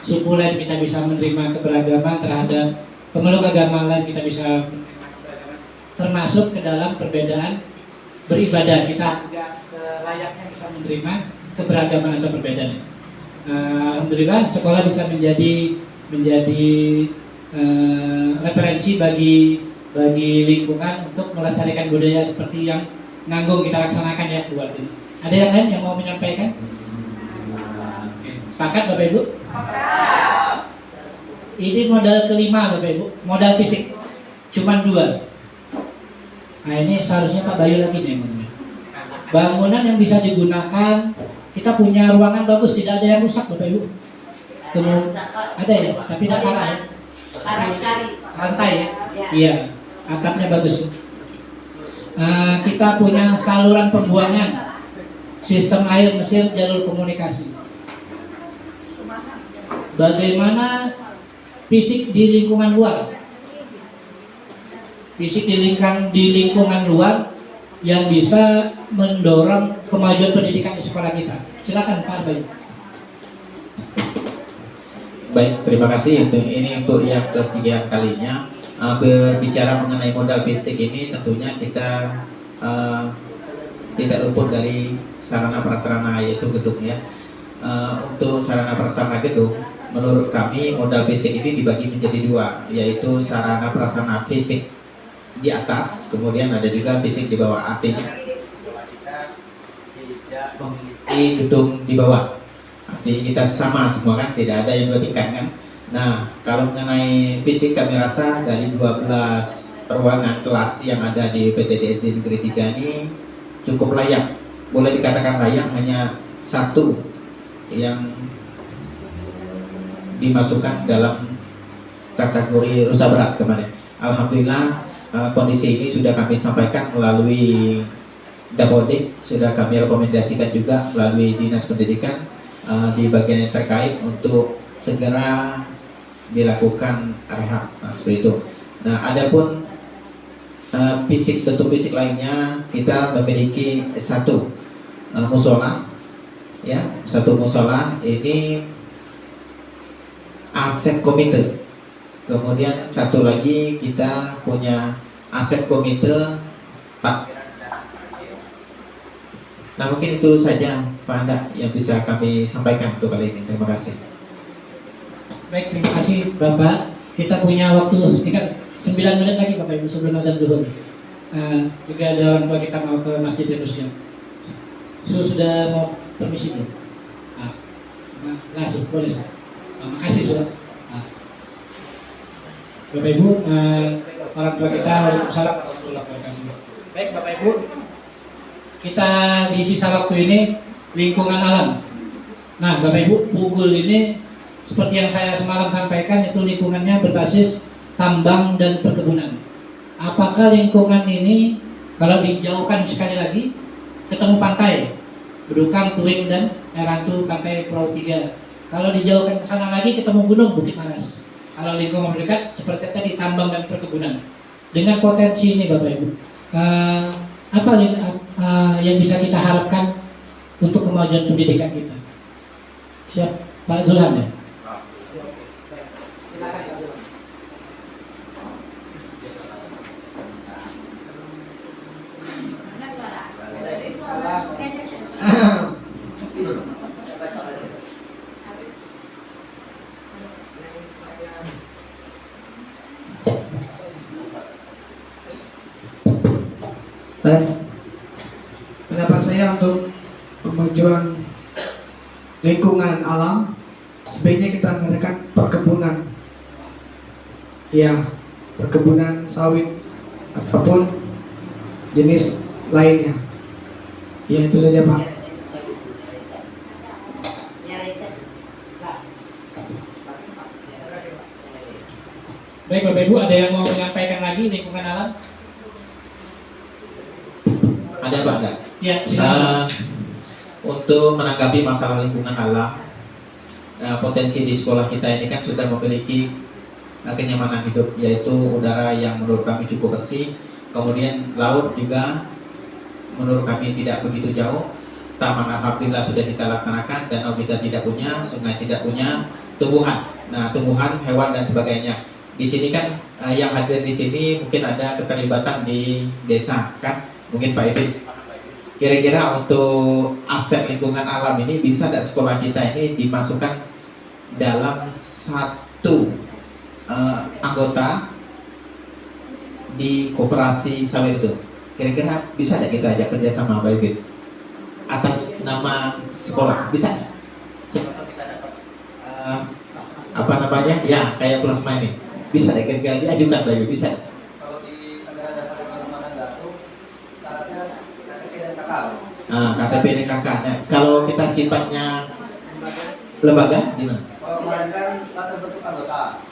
suku lain kita bisa menerima keberagaman, terhadap pemeluk agama lain kita bisa menerima keberagaman. Termasuk ke dalam perbedaan beribadah, kita juga selayaknya bisa menerima keberagaman atau perbedaan. Alhamdulillah sekolah bisa menjadi referensi bagi lingkungan untuk melestarikan budaya seperti yang Nganggung kita laksanakan ya buat ini. Ada yang lain yang mau menyampaikan? Oke. Sepakat Bapak Ibu? Ini modal kelima Bapak Ibu, modal fisik. Cuman 2. Nah ini seharusnya Pak Bayu lagi nih. Bangunan yang bisa digunakan, kita punya ruangan bagus, tidak ada yang rusak Bapak Ibu. Ada ya, tapi tidak parah ya. Parah sekali. Rantai ya. Iya, atapnya bagus. Kita punya saluran pembuangan, sistem air mesin, jalur komunikasi. Bagaimana fisik di lingkungan luar? Fisik di lingkungan luar yang bisa mendorong kemajuan pendidikan di sekolah kita. Silakan Pak Bayu. Baik, terima kasih untuk yang kesekian kalinya. Berbicara mengenai modal fisik ini tentunya kita tidak luput dari sarana prasarana yaitu gedung ya. Untuk sarana prasarana gedung, menurut kami modal fisik ini dibagi menjadi 2, yaitu sarana prasarana fisik di atas, kemudian ada juga fisik di bawah. Artinya tidak memiliki gedung di bawah. Artinya kita sama semua kan, tidak ada yang 2 tingkat kan. Nah, kalau mengenai fisik kami rasa dari 12 ruangan kelas yang ada di PTD SD Negeri 3 ini cukup layak. Boleh dikatakan layak, hanya 1 yang dimasukkan dalam kategori rusak berat kemarin. Alhamdulillah kondisi ini sudah kami sampaikan melalui Dapodik, sudah kami rekomendasikan juga melalui Dinas Pendidikan di bagian yang terkait untuk segera dilakukan rehab. Nah, seperti itu. Nah, adapun fisik, bentuk fisik lainnya, kita memiliki 1 musola, ya, 1 musola ini aset komite. Kemudian 1 lagi kita punya aset komite 4. Nah, mungkin itu saja Pak Anda yang bisa kami sampaikan untuk kali ini. Terima kasih. Baik, terima kasih Bapak. Kita punya waktu sekitar 9 menit lagi Bapak Ibu sebelum azan zuhur. Juga ada orang tua kita mau ke masjid terusnya. Sudah mau permisi belum? Langsung boleh. Makasih sudah. Bapak Ibu, orang tua kita, waalaikumsalam warahmatullahi wabarakatuh. Baik Bapak Ibu, kita di sisa waktu ini lingkungan alam. Nah Bapak Ibu, Pugul ini seperti yang saya semalam sampaikan, itu lingkungannya berbasis tambang dan perkebunan. Apakah lingkungan ini kalau dijauhkan sekali lagi ketemu pantai, Bedukang, Tuing dan Erantu, pantai Pulau 3. Kalau dijauhkan ke sana lagi ketemu gunung Bukit Maras. Kalau lingkungan dekat seperti tadi tambang dan perkebunan. Dengan potensi ini Bapak Ibu, apa yang bisa kita harapkan untuk kemajuan pendidikan kita? Siap Pak Zulhan ya? Pendapat saya untuk kemajuan lingkungan alam, sebaiknya kita mengadakan perkebunan, ya, perkebunan sawit ataupun jenis lainnya. Ya, itu saja Pak. Baik Bapak Ibu, ada yang mau menyampaikan lagi lingkungan alam? Ada Pak Anda? Ya, silakan. Untuk menanggapi masalah lingkungan alam, potensi di sekolah kita ini kan sudah memiliki kenyamanan hidup, yaitu udara yang menurut kami cukup bersih, kemudian laut juga menurut kami tidak begitu jauh, taman alhamdulillah sudah kita laksanakan, danau kita tidak punya, sungai tidak punya, tumbuhan, tumbuhan, hewan dan sebagainya. Di sini kan yang hadir di sini mungkin ada keterlibatan di desa kan, mungkin Pak Edwin. Kira-kira untuk aset lingkungan alam ini bisa tidak sekolah kita ini dimasukkan dalam satu anggota di koperasi sawit itu. Kira-kira bisa tidak kita ajak kerja sama Pak Yudin atas nama sekolah? Bisa? Siapa tahu kita dapat apa namanya? Ya, kayak plasma ini. Bisa tidak kira-kira diajukan Pak Yudin? Bisa? Kalau di negara dasar Kalimantan Batu, syaratnya KTP dan KK. KTP dan KK. Nah, kalau kita sifatnya lembaga gimana? Kalau kemarin kan kita terbentuk anggota.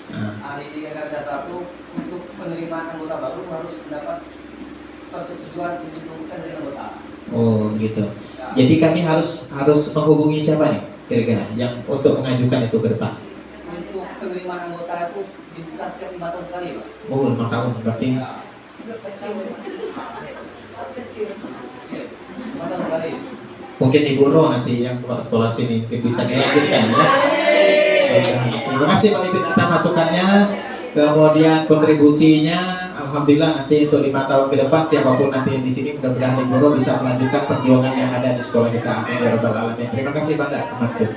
Di negara dasar itu untuk penerimaan anggota baru harus mendapat persetujuan 70% dari anggota. Oh gitu. Jadi kami harus menghubungi siapa nih kira-kira yang untuk mengajukan itu ke depan? Untuk penerimaan anggota itu dibuka setiap 5 tahun sekali, Pak. Oh 5 tahun berarti. 5 tahun sekali. Mungkin Ibu Ro nanti yang kepala sekolah sini bisa dilanjutkan ya. Terima kasih Pak Ibin atas masukannya, kemudian kontribusinya. Alhamdulillah nanti untuk 5 tahun ke depan siapapun nanti di sini mudah-mudahan Ibu Ro bisa melanjutkan perjuangan yang ada di sekolah kita. Amin ya rabbal alamin. Terima kasih Banda Kementerian.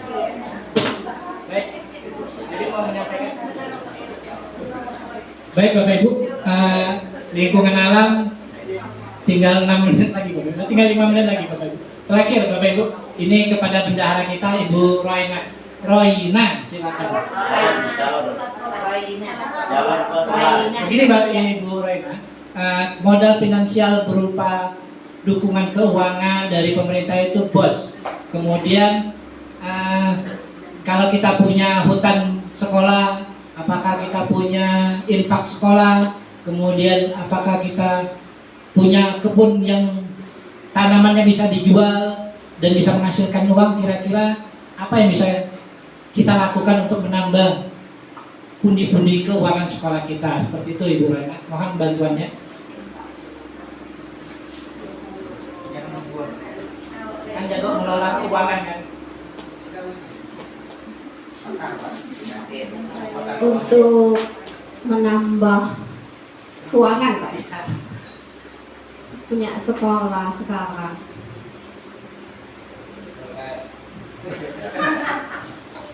Baik Bapak Ibu, lingkungan alam tinggal 6 menit lagi, tinggal 5 menit lagi Bapak Ibu. Terakhir Bapak Ibu, ini kepada bendahara kita Ibu Roina, silakan. Begini Bapak Ibu Roina, modal finansial berupa dukungan keuangan dari pemerintah itu BOS. Kemudian kalau kita punya hutan sekolah, apakah kita punya infak sekolah, kemudian apakah kita punya kebun yang tanamannya bisa dijual dan bisa menghasilkan uang, kira-kira apa yang bisa kita lakukan untuk menambah pundi-pundi keuangan sekolah kita? Seperti itu Ibu Rena, mohon bantuannya. Kan jago mengelola keuangan kan. Untuk menambah keuangan Pak, punya sekolah sekarang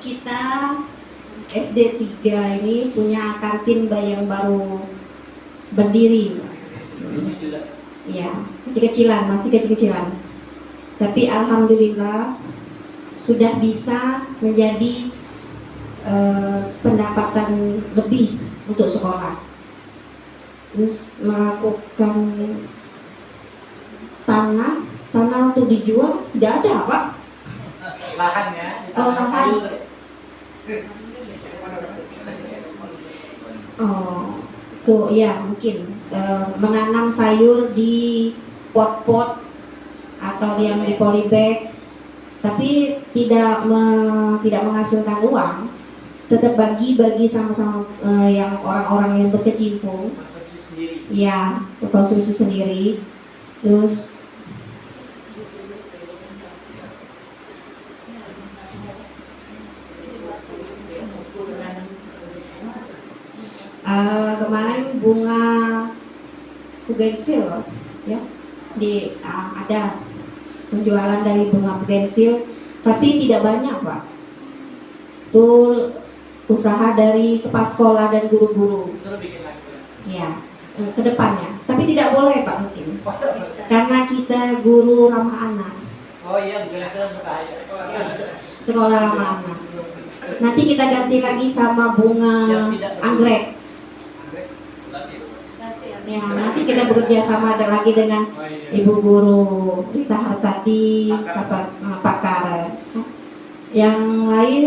kita SD 3 ini punya kantin yang baru berdiri ya, kecil-kecilan, masih kecil-kecilan, tapi alhamdulillah sudah bisa menjadi pendapatan lebih untuk sekolah. Terus melakukan tanah untuk dijual tidak ada Pak. Lahan ya, lahan. sayur. Oh, tuh ya mungkin menanam sayur di pot-pot atau yang di polybag, tapi tidak menghasilkan uang, tetap bagi sama-sama yang orang-orang yang berkecimpung, ya konsumsi sendiri. Terus kemarin bunga bougainville ya ada penjualan dari bunga bougainville, tapi tidak banyak Pak. Itu usaha dari kepala sekolah dan guru-guru ya ke depannya, tapi tidak boleh Pak mungkin karena kita guru ramah anak. Oh iya, sekolah ramah anak. Nanti kita ganti lagi sama bunga anggrek. Ya, nanti kita bekerja sama lagi dengan Ibu Guru Rita Hartati, pakar. Yang lain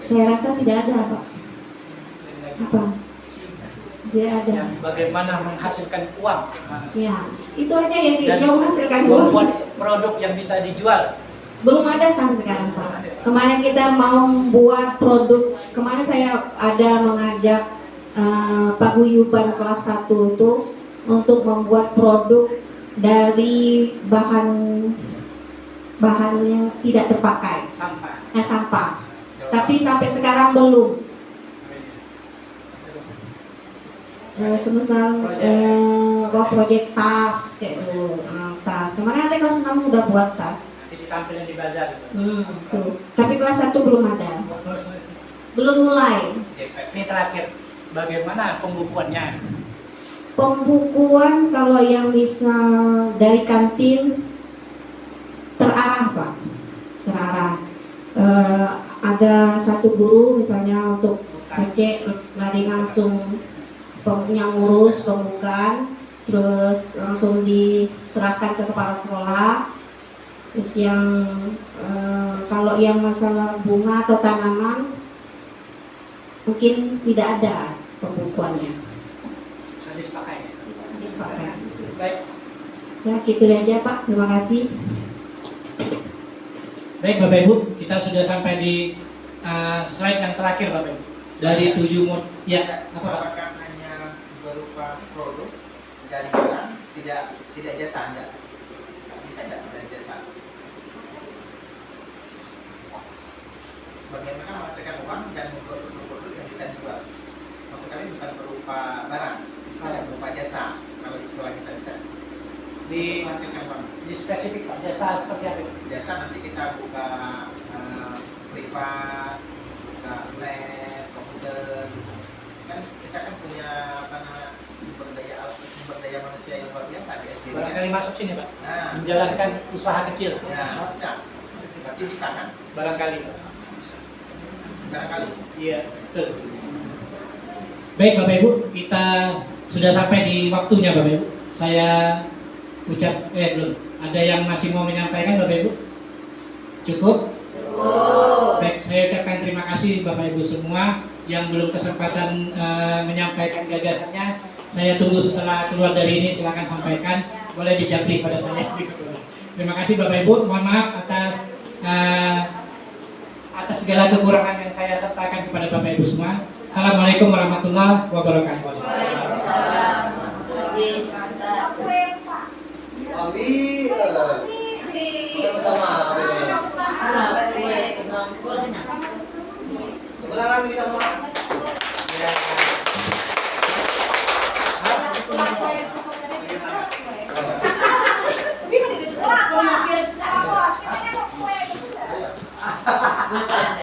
saya rasa tidak ada Pak. Apa? Tidak ada. Bagaimana menghasilkan uang? Ya, itu aja yang menghasilkan uang. Membuat produk yang bisa dijual. Belum ada sampai sekarang Pak. Kemarin kita mau membuat produk. Kemarin saya ada mengajak paguyuban kelas 1 itu untuk membuat produk dari bahan yang tidak terpakai, sampah. Tapi sampai sekarang belum. Semisal proyek tas kayak itu, tas. Kemarin ada kelas 6 udah buat tas. Nanti ditampilin di bazar. Tuh. Tapi kelas 1 belum ada. Belum mulai. Ini terakhir. bagaimana pembukuannya? Pembukuan kalau yang misal dari kantin terarah Pak, terarah. Ada satu guru misalnya untuk ngecek lari langsung yang ngurus pembukaan, terus langsung diserahkan ke kepala sekolah. Terus yang kalau yang masalah bunga atau tanaman mungkin tidak ada pembukuannya. Habis pakai. Habis pakai. Baik. Ya gitu aja Pak, terima kasih. Baik Bapak Ibu, kita sudah sampai di slide yang terakhir Bapak Ibu. Dari 7 mod, ya apa Pak? Apakah hanya berupa produk dari barang, tidak jasa Anda? Bisa tidak dari jasa? Bagaimana menghasilkan uang dan membuat produk yang bisa dijual? Maksud kami bukan berupa barang, bisa tidak berupa jasa. Kalau di sekolah kita bisa menghasilkan uang. Di spesifik Pak, jasa seperti apa? Jasa nanti kita buka privat, buka lab, komputer. Kan kita kan punya apa namanya sumber daya manusia yang luar biasa di SDM. Barangkali masuk sini Pak. Nah, menjalankan usaha kecil. Ya, bisa. Berarti bisa kan? Barangkali. Barangkali. Iya, betul. Baik Bapak Ibu, kita sudah sampai di waktunya Bapak Ibu. Saya belum. Ada yang masih mau menyampaikan Bapak Ibu? Cukup? Baik, saya ucapkan terima kasih Bapak Ibu semua yang belum kesempatan menyampaikan gagasannya. Saya tunggu setelah keluar dari ini, silakan sampaikan. Boleh dijapri pada saya. Terima kasih Bapak Ibu. Mohon maaf atas segala kekurangan yang saya sertakan kepada Bapak Ibu semua. Assalamualaikum warahmatullahi wabarakatuh. Kebenaran kita semua.